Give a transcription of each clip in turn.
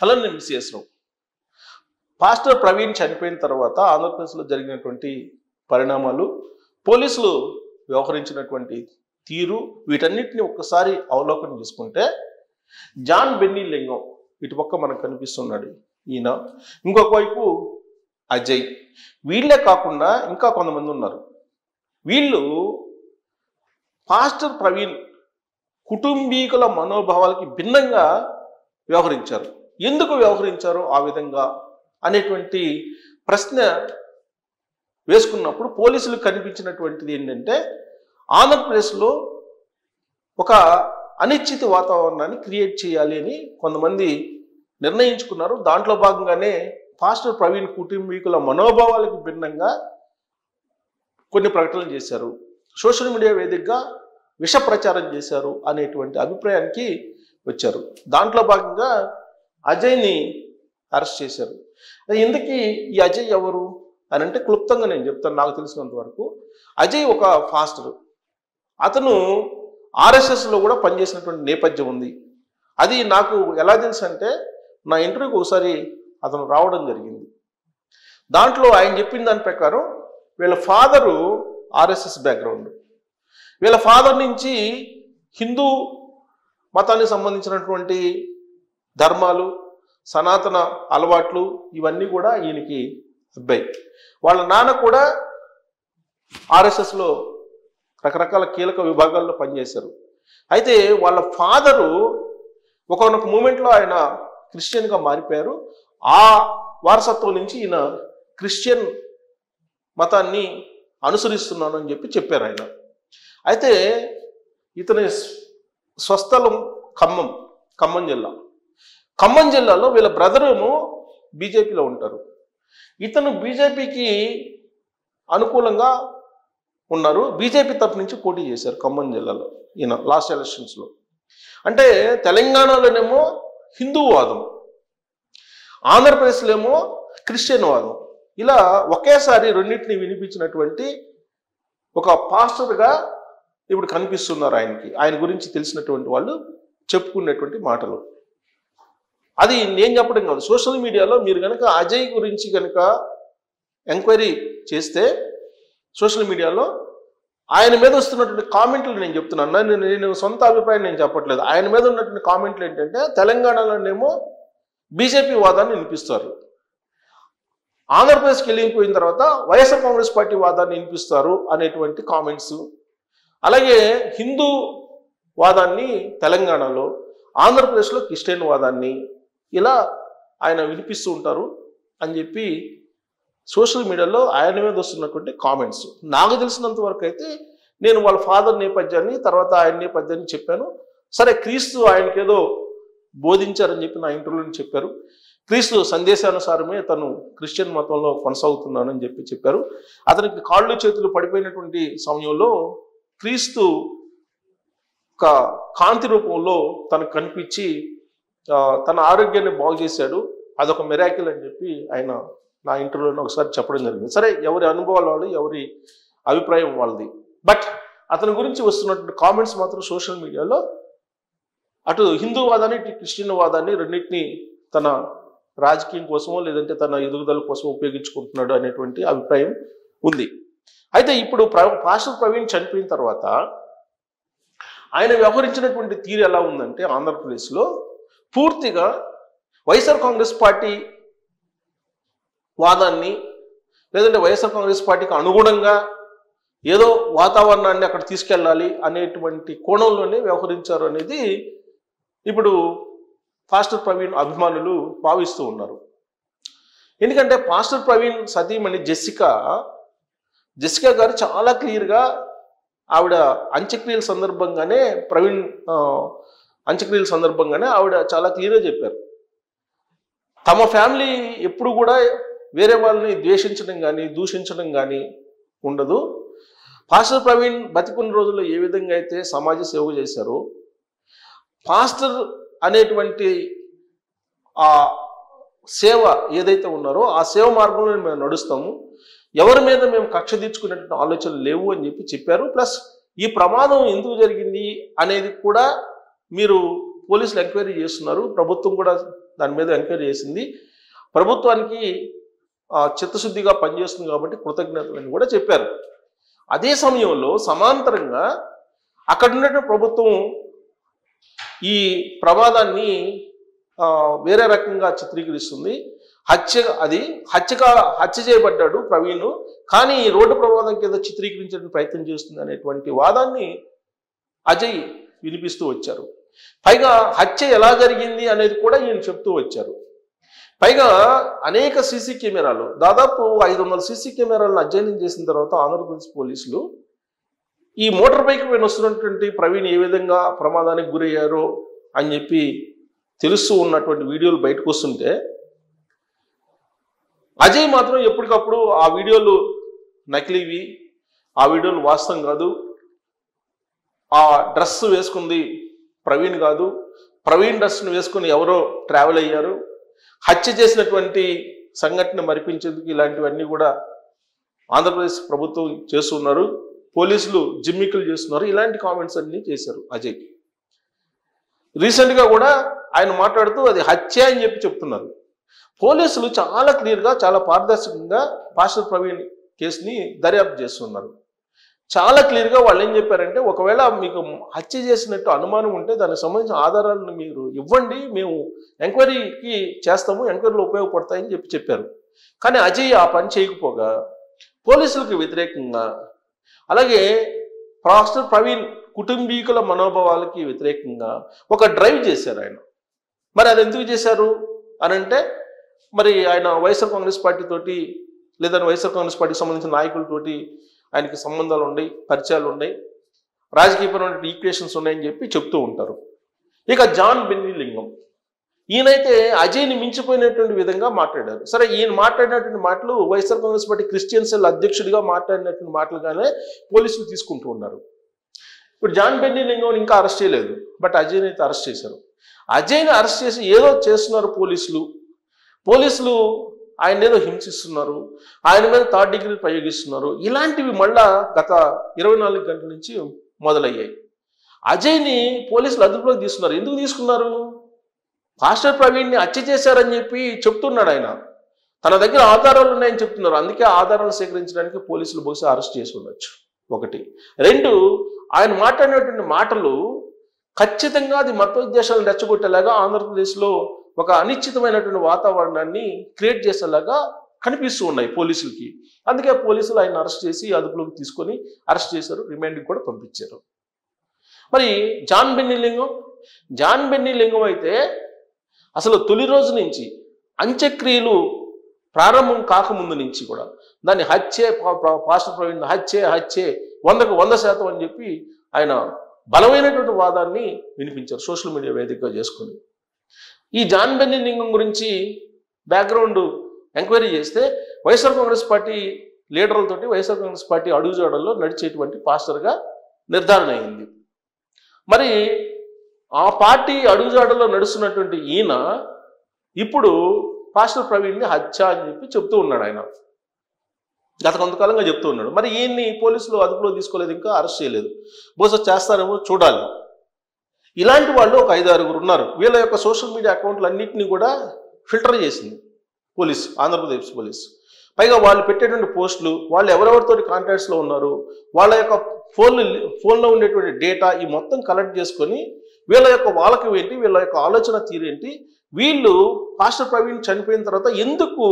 Hello నేను మిస్ఎస్ రావు. Pastor Praveen చనిపోయిన తర్వాత ఆంధ్రప్రదేశ్లో జరిగినటువంటి పరిణామాలు, పోలీసులు వ్యవహరించినటువంటి తీరు, వీటన్నిటిని ఒక్కసారి అవలోకనం చేసుకుంటే జాన్ బెన్నీ లింగం ఇటుపక్క మనకు కనిపిస్తున్నాడు ఈయన, ఇంకొక వైపు అజయ్. వీళ్ళే కాకుండా ఇంకా కొంతమంది ఉన్నారు. వీళ్ళు పాస్టర్ ప్రవీణ్ కుటుంబీకుల మనోభావాలకి భిన్నంగా వ్యవహరించారు. ఎందుకు వ్యవహరించారు ఆ విధంగా అనేటువంటి ప్రశ్న వేసుకున్నప్పుడు పోలీసులకు కనిపించినటువంటిది ఏంటంటే, ఆంధ్రప్రదేశ్లో ఒక అనిశ్చిత వాతావరణాన్ని క్రియేట్ చేయాలి అని కొంతమంది నిర్ణయించుకున్నారు. దాంట్లో భాగంగానే పాస్టర్ ప్రవీణ్ కుటుంబీకుల మనోభావాలకు భిన్నంగా కొన్ని ప్రకటనలు చేశారు, సోషల్ మీడియా వేదికగా విష ప్రచారం చేశారు అనేటువంటి అభిప్రాయానికి వచ్చారు. దాంట్లో భాగంగా అజయ్ని అరెస్ట్ చేశారు. ఎందుకు ఈ అజయ్ ఎవరు అని అంటే క్లుప్తంగా నేను చెప్తాను. నాకు తెలిసినంత వరకు అజయ్ ఒక ఫాస్టర్. అతను ఆర్ఎస్ఎస్లో కూడా పనిచేసినటువంటి నేపథ్యం ఉంది. అది నాకు ఎలా తెలుసు అంటే, నా ఇంటర్వ్యూకి ఒకసారి అతను రావడం జరిగింది. దాంట్లో ఆయన చెప్పిన దాని ప్రకారం వీళ్ళ ఫాదరు ఆర్ఎస్ఎస్ బ్యాక్గ్రౌండ్, వీళ్ళ ఫాదర్ నుంచి హిందూ మతానికి సంబంధించినటువంటి ధర్మాలు, సనాతన అలవాట్లు ఇవన్నీ కూడా ఈయనకి అబ్బాయి. వాళ్ళ నాన్న కూడా ఆర్ఎస్ఎస్లో రకరకాల కీలక విభాగాల్లో పనిచేశారు. అయితే వాళ్ళ ఫాదరు ఒకనొక మూమెంట్లో ఆయన క్రిస్టియన్గా మారిపోయారు. ఆ వారసత్వం నుంచి ఈయన క్రిస్టియన్ మతాన్ని అనుసరిస్తున్నాను అని చెప్పారు ఆయన. అయితే ఇతని స్వస్థలం ఖమ్మం జిల్లా. ఖమ్మం జిల్లాలో వీళ్ళ బ్రదర్ ఏమో బీజేపీలో ఉంటారు. ఇతను బీజేపీకి అనుకూలంగా ఉన్నారు. బీజేపీ తరఫు నుంచి పోటీ చేశారు ఖమ్మం జిల్లాలో ఈయన లాస్ట్ ఎలక్షన్స్లో. అంటే తెలంగాణలోనేమో హిందూవాదం, ఆంధ్రప్రదేశ్లో ఏమో క్రిస్టియన్ వాదం, ఇలా ఒకేసారి రెండింటిని వినిపించినటువంటి ఒక పాస్టర్గా ఇప్పుడు కనిపిస్తున్నారు ఆయనకి. ఆయన గురించి తెలిసినటువంటి వాళ్ళు చెప్పుకునేటువంటి మాటలు. అది నేను చెప్పడం కాదు, సోషల్ మీడియాలో మీరు కనుక అజయ్ గురించి కనుక ఎంక్వైరీ చేస్తే సోషల్ మీడియాలో ఆయన మీద వస్తున్నటువంటి కామెంట్లు నేను చెప్తున్నాను. నేను సొంత అభిప్రాయం నేను చెప్పట్లేదు. ఆయన మీద ఉన్నటువంటి కామెంట్లు ఏంటంటే, తెలంగాణలోనేమో బీజేపీ వాదాన్ని వినిపిస్తారు, ఆంధ్రప్రదేశ్కి వెళ్ళిపోయిన తర్వాత వైఎస్ఆర్ కాంగ్రెస్ పార్టీ వాదాన్ని వినిపిస్తారు అనేటువంటి కామెంట్స్. అలాగే హిందూ వాదాన్ని తెలంగాణలో, ఆంధ్రప్రదేశ్లో క్రిస్టియన్ వాదాన్ని ఇలా ఆయన వినిపిస్తూ ఉంటారు అని చెప్పి సోషల్ మీడియాలో ఆయన మీద వస్తున్నటువంటి కామెంట్స్. నాకు తెలిసినంత వరకు అయితే నేను వాళ్ళ ఫాదర్ నేపథ్యాన్ని, తర్వాత ఆయన నేపథ్యాన్ని చెప్పాను. సరే, క్రీస్తు ఆయనకేదో బోధించారని చెప్పి నా ఇంటర్వ్యూని చెప్పారు. క్రీస్తు సందేశానుసారమే తను క్రిస్టియన్ మతంలో కొనసాగుతున్నానని చెప్పారు. అతనికి కాళ్ళు చేతులు పడిపోయినటువంటి సమయంలో క్రీస్తు ఒక కాంతి రూపంలో తనకు కనిపించి తన ఆరోగ్యాన్ని బాగు చేశాడు, అదొక మిరాకిల్ అని చెప్పి ఆయన నా ఇంటర్వ్యూలో ఒకసారి చెప్పడం జరిగింది. సరే, ఎవరి అనుభవాలు వాళ్ళు, ఎవరి అభిప్రాయం వాళ్ళది. బట్ అతని గురించి వస్తున్నటువంటి కామెంట్స్ మాత్రం సోషల్ మీడియాలో అటు హిందూవాదాన్ని ఇటు క్రిస్టియన్ వాదాన్ని రెండింటినీ తన రాజకీయం కోసమో లేదంటే తన ఎదుగుదల కోసం ఉపయోగించుకుంటున్నాడు అనేటువంటి అభిప్రాయం ఉంది. అయితే ఇప్పుడు పాస్టర్ ప్రవీణ్ చనిపోయిన తర్వాత ఆయన వ్యవహరించినటువంటి తీరు ఎలా ఉందంటే, ఆంధ్రప్రదేశ్లో పూర్తిగా వైఎస్ఆర్ కాంగ్రెస్ పార్టీ వాదాన్ని, లేదంటే వైఎస్ఆర్ కాంగ్రెస్ పార్టీకి అనుగుణంగా ఏదో వాతావరణాన్ని అక్కడ తీసుకెళ్ళాలి అనేటువంటి కోణంలోనే వ్యవహరించారు అనేది ఇప్పుడు పాస్టర్ ప్రవీణ్ అభిమానులు భావిస్తూ ఉన్నారు. ఎందుకంటే పాస్టర్ ప్రవీణ్ సతీమణి జెసికా గారు చాలా క్లియర్గా ఆవిడ అంత్యక్రియల సందర్భంగానే అంత్యక్రియల సందర్భంగానే ఆవిడ చాలా క్లియర్గా చెప్పారు, తమ ఫ్యామిలీ ఎప్పుడు కూడా వేరే వాళ్ళని ద్వేషించడం కానీ దూషించడం కానీ ఉండదు. పాస్టర్ ప్రవీణ్ బతికున్న రోజుల్లో ఏ విధంగా అయితే సమాజ సేవ చేశారో, పాస్టర్ అనేటువంటి ఆ సేవ ఏదైతే ఉన్నారో ఆ సేవ మార్గంలో మేము నడుస్తాము, ఎవరి మీద మేము కక్ష తీర్చుకునేటువంటి ఆలోచనలు లేవు అని చెప్పారు. ప్లస్ ఈ ప్రమాదం ఎందుకు జరిగింది అనేది కూడా మీరు పోలీసులు ఎంక్వైరీ చేస్తున్నారు, ప్రభుత్వం కూడా దాని మీద ఎంక్వైరీ చేసింది, ప్రభుత్వానికి చిత్తశుద్ధిగా పనిచేస్తుంది కాబట్టి కృతజ్ఞతలని కూడా చెప్పారు. అదే సమయంలో సమాంతరంగా అక్కడ ఉన్నటువంటి ప్రభుత్వం ఈ ప్రమాదాన్ని వేరే రకంగా చిత్రీకరిస్తుంది. హత్య చేయబడ్డాడు ప్రవీణ్, కానీ రోడ్డు ప్రమాదం కింద చిత్రీకరించడానికి ప్రయత్నం చేస్తుంది అనేటువంటి వాదాన్ని అజయ్ వినిపిస్తూ వచ్చారు. పైగా హత్య ఎలా జరిగింది అనేది కూడా ఈయన చెప్తూ వచ్చారు. పైగా అనేక సీసీ కెమెరాలు, దాదాపు 500 సీసీ కెమెరాలను అధ్యయనం చేసిన తర్వాత ఆంధ్రప్రదేశ్ పోలీసులు ఈ మోటార్ బైక్ పైన వస్తున్నటువంటి ప్రవీణ్ ఏ విధంగా ప్రమాదానికి గురయ్యారో అని చెప్పి తెలుస్తూ ఉన్నటువంటి వీడియోలు బయటకు వస్తుంటే, అజయ్ మాత్రం ఎప్పటికప్పుడు ఆ వీడియోలు నకిలీవి, ఆ వీడియోలు వాస్తవం కాదు, ఆ డ్రెస్ వేసుకుంది ప్రవీణ్ కాదు, ప్రవీణ్ డ్రెస్ను వేసుకుని ఎవరో ట్రావెల్ అయ్యారు, హత్య చేసినటువంటి సంఘటన మరిపించేందుకు ఇలాంటివన్నీ కూడా ఆంధ్రప్రదేశ్ ప్రభుత్వం చేస్తున్నారు, పోలీసులు జిమ్మికులు చేస్తున్నారు, ఇలాంటి కామెంట్స్ అన్ని చేశారు అజయ్. రీసెంట్గా కూడా ఆయన మాట్లాడుతూ అది హత్య అని చెప్పి చెప్తున్నారు. పోలీసులు చాలా క్లియర్గా, చాలా పారదర్శకంగా పాస్టర్ ప్రవీణ్ కేసుని దర్యాప్తు చేస్తున్నారు. చాలా క్లియర్గా వాళ్ళు ఏం చెప్పారంటే, ఒకవేళ మీకు హత్య చేసినట్టు అనుమానం ఉంటే దానికి సంబంధించిన ఆధారాలను మీరు ఇవ్వండి, మేము ఎంక్వైరీకి చేస్తాము, ఎంక్వైరీలో ఉపయోగపడతాయని చెప్పారు. కానీ అజయ్ ఆ పని చేయకపోగా పోలీసులకు వ్యతిరేకంగా, అలాగే పాస్టర్ ప్రవీణ్ కుటుంబీకుల మనోభావాలకి వ్యతిరేకంగా ఒక డ్రైవ్ చేశారు ఆయన. మరి అది ఎందుకు చేశారు అని అంటే, మరి ఆయన వైఎస్ఆర్ కాంగ్రెస్ పార్టీ తోటి లేదా వైఎస్ఆర్ కాంగ్రెస్ పార్టీకి సంబంధించిన నాయకులతోటి ఆయనకి సంబంధాలు ఉన్నాయి, పరిచయాలు ఉన్నాయి, రాజకీయపరమైన ఈక్వేషన్స్ ఉన్నాయని చెప్పి చెప్తూ ఉంటారు. ఇక జాన్ బెన్నీ లింగం, ఈయనైతే అజయ్ని మించిపోయినటువంటి విధంగా మాట్లాడారు. సరే, ఈయన మాట్లాడినటువంటి మాటలు YSR Congress party Christian cell అధ్యక్షుడిగా మాట్లాడినటువంటి మాటలుగానే పోలీసులు తీసుకుంటూ ఉన్నారు. ఇప్పుడు జాన్ బెన్నీ లింగం ఇంకా అరెస్ట్ చేయలేదు, బట్ అజయ్ని అయితే అరెస్ట్ చేశారు. అజయ్ని అరెస్ట్ చేసి ఏదో చేస్తున్నారు పోలీసులు ఆయన ఏదో హింసిస్తున్నారు, ఆయన మీద 3rd డిగ్రీ ప్రయోగిస్తున్నారు. ఇలాంటివి మళ్ళా గత 24 గంటల నుంచి మొదలయ్యాయి. అజయ్ని పోలీసులు అదుపులోకి తీసుకున్నారు. ఎందుకు తీసుకున్నారు? పాస్టర్ ప్రవీణ్ని హత్య చేశారని చెప్పి చెప్తున్నాడు ఆయన, తన దగ్గర ఆధారాలు ఉన్నాయని చెప్తున్నారు. అందుకే ఆధారాలు సేకరించడానికి పోలీసులు బహుశా అరెస్ట్ చేసి ఉండొచ్చు. 1. 2, ఆయన మాట్లాడినటువంటి మాటలు ఖచ్చితంగా అది మత ఉద్దేశాలను రెచ్చగొట్టేలాగా, ఆంధ్రప్రదేశ్లో ఒక అనిశ్చితమైనటువంటి వాతావరణాన్ని క్రియేట్ చేసేలాగా కనిపిస్తూ ఉన్నాయి పోలీసులకి. అందుకే పోలీసులు ఆయన అరెస్ట్ చేసి అదుపులోకి తీసుకొని అరెస్ట్ చేశారు, రిమాండ్కి కూడా పంపించారు. మరి జాన్ బెన్నీ లింగం అయితే అసలు తొలి రోజు నుంచి అంత్యక్రియలు ప్రారంభం కాకముందు నుంచి కూడా దాన్ని పాస్టర్ ప్రవీణ్ హత్యే 100కు 100% అని చెప్పి ఆయన బలమైనటువంటి వాదాన్ని వినిపించారు సోషల్ మీడియా వేదికగా చేసుకొని. ఈ జాన్ బెన్నీ లింగం గురించి బ్యాక్గ్రౌండ్ ఎంక్వైరీ చేస్తే వైఎస్ఆర్ కాంగ్రెస్ పార్టీ లీడర్లతోటి వైఎస్ఆర్ కాంగ్రెస్ పార్టీ అడుగుజాడల్లో నడిచేటువంటి పాస్టర్గా నిర్ధారణ అయింది. మరి ఆ పార్టీ అడుగుజాడల్లో నడుస్తున్నటువంటి ఈయన ఇప్పుడు పాస్టర్ ప్రవీణ్ని హత్య అని చెప్పి చెప్తూ ఉన్నాడు. ఆయన గత కొంతకాలంగా చెప్తూ ఉన్నాడు. మరి ఈయన్ని పోలీసులు అదుపులో తీసుకోలేదు, ఇంకా అరెస్ట్ చేయలేదు. బహుశా చేస్తారేమో చూడాలి. ఇలాంటి వాళ్ళు ఒక 5-6 ఉన్నారు. వీళ్ళ యొక్క సోషల్ మీడియా అకౌంట్లు అన్నింటినీ కూడా ఫిల్టర్ చేసింది ఆంధ్రప్రదేశ్ పోలీస్. పైగా వాళ్ళు పెట్టేటువంటి పోస్టులు, వాళ్ళు ఎవరెవరితో కాంటాక్ట్స్లో ఉన్నారు, వాళ్ళ యొక్క ఫోన్లో ఉండేటువంటి డేటా ఈ మొత్తం కలెక్ట్ చేసుకొని వీళ్ళ యొక్క వాలకం ఏంటి, వీళ్ళ యొక్క ఆలోచన తీరేంటి, వీళ్ళు పాస్టర్ ప్రవీణ్ చనిపోయిన తర్వాత ఎందుకు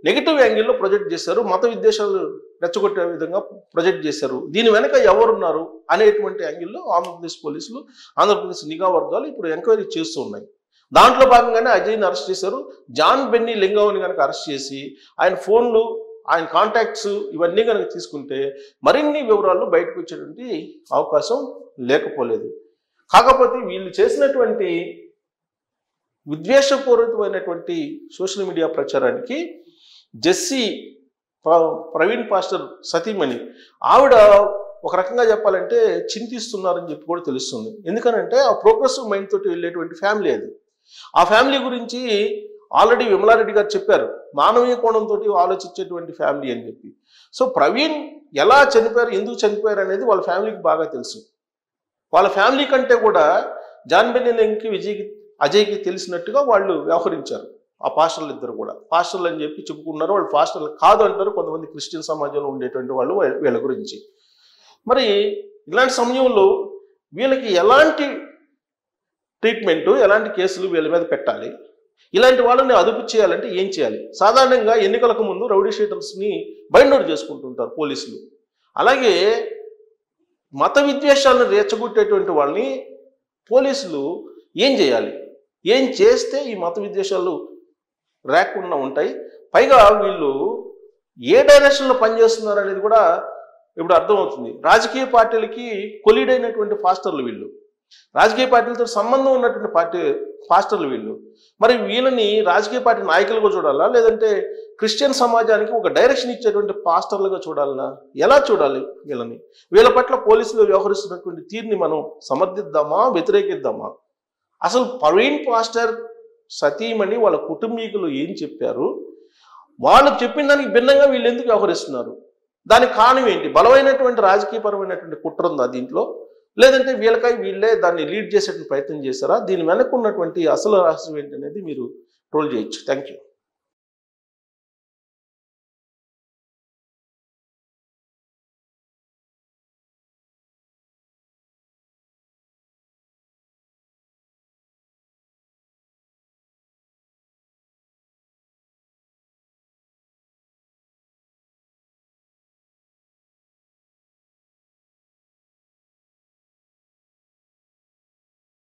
నెగిటివ్ యాంగిల్లో ప్రొజెక్ట్ చేశారు, మత విద్వేషాలు రెచ్చగొట్టే విధంగా ప్రొజెక్ట్ చేశారు, దీని వెనక ఎవరున్నారు అనేటువంటి యాంగిల్లో ఆంధ్రప్రదేశ్ పోలీసులు, ఆంధ్రప్రదేశ్ నిఘా వర్గాలు ఇప్పుడు ఎంక్వైరీ చేస్తూ ఉన్నాయి. దాంట్లో భాగంగానే అజయ్ని అరెస్ట్ చేశారు. జాన్ బెన్నీ లింగంని కనుక అరెస్ట్ చేసి ఆయన ఫోన్లు, ఆయన కాంటాక్ట్స్ ఇవన్నీ కనుక తీసుకుంటే మరిన్ని వివరాలు బయటకు వచ్చేటువంటి అవకాశం లేకపోలేదు. కాకపోతే వీళ్ళు చేసినటువంటి విద్వేషపూరితమైనటువంటి సోషల్ మీడియా ప్రచారానికి జెస్సీ ప్రవీణ్ పాస్టర్ సతీమణి ఆవిడ ఒక రకంగా చెప్పాలంటే చింతిస్తున్నారని చెప్పి కూడా తెలుస్తుంది. ఎందుకనంటే ఆ ప్రోగ్రెసివ్ మైండ్ తోటి వెళ్ళేటువంటి ఫ్యామిలీ అది. ఆ ఫ్యామిలీ గురించి ఆల్రెడీ విమలారెడ్డి గారు చెప్పారు, మానవీయ కోణంతో ఆలోచించేటువంటి ఫ్యామిలీ అని చెప్పి. సో ప్రవీణ్ ఎలా చనిపోయారు, ఎందుకు చనిపోయారు అనేది వాళ్ళ ఫ్యామిలీకి బాగా తెలుసు. వాళ్ళ ఫ్యామిలీ కంటే కూడా జాన్ బెన్నెలింకి అజయ్కి తెలిసినట్టుగా వాళ్ళు వ్యవహరించారు. ఆ పాస్టర్లు ఇద్దరు కూడా పాస్టర్లు అని చెప్పి చెప్పుకున్నారు. వాళ్ళు పాస్టర్లు కాదు అంటారు కొంతమంది క్రిస్టియన్ సమాజంలో ఉండేటువంటి వాళ్ళు వీళ్ళ గురించి. మరి ఇలాంటి సమయంలో వీళ్ళకి ఎలాంటి ట్రీట్మెంటు, ఎలాంటి కేసులు వీళ్ళ మీద పెట్టాలి, ఇలాంటి వాళ్ళని అదుపు చేయాలంటే ఏం చేయాలి? సాధారణంగా ఎన్నికలకు ముందు రౌడీ షీటర్స్ని బైండ్ అవుట్ చేసుకుంటుంటారు పోలీసులు. అలాగే మత విద్వేషాలను రెచ్చగొట్టేటువంటి వాళ్ళని పోలీసులు ఏం చేయాలి? ఏం చేస్తే ఈ మత విద్వేషాలు రాకుండా ఉంటాయి? పైగా వీళ్ళు ఏ డైరెక్షన్లో పనిచేస్తున్నారు అనేది కూడా ఇప్పుడు అర్థమవుతుంది. రాజకీయ పార్టీలకి కొలీడైనటువంటి పాస్టర్లు వీళ్ళు, రాజకీయ పార్టీలతో సంబంధం ఉన్నటువంటి పాస్టర్లు వీళ్ళు. మరి వీళ్ళని రాజకీయ పార్టీ నాయకులుగా చూడాలా, లేదంటే క్రిస్టియన్ సమాజానికి ఒక డైరెక్షన్ ఇచ్చేటువంటి పాస్టర్లుగా చూడాలనా? ఎలా చూడాలి వీళ్ళని? వీళ్ళ పట్ల పోలీసులు వ్యవహరిస్తున్నటువంటి తీరుని మనం సమర్థిద్దామా, వ్యతిరేకిద్దామా? అసలు ప్రవీణ్ పాస్టర్ సతీమణి వాళ్ళ కుటుంబీకులు ఏం చెప్పారు, వాళ్ళు చెప్పిన దానికి భిన్నంగా వీళ్ళు ఎందుకు వ్యవహరిస్తున్నారు? దానికి కారణం ఏంటి? బలమైనటువంటి రాజకీయపరమైనటువంటి కుట్ర ఉందా దీంట్లో, లేదంటే వీళ్ళే దాన్ని లీడ్ చేసేటువంటి ప్రయత్నం చేశారా? దీని వెనక ఉన్నటువంటి అసలు రహస్యం ఏంటనేది మీరు ట్రోల్ చేయొచ్చు. Thank you.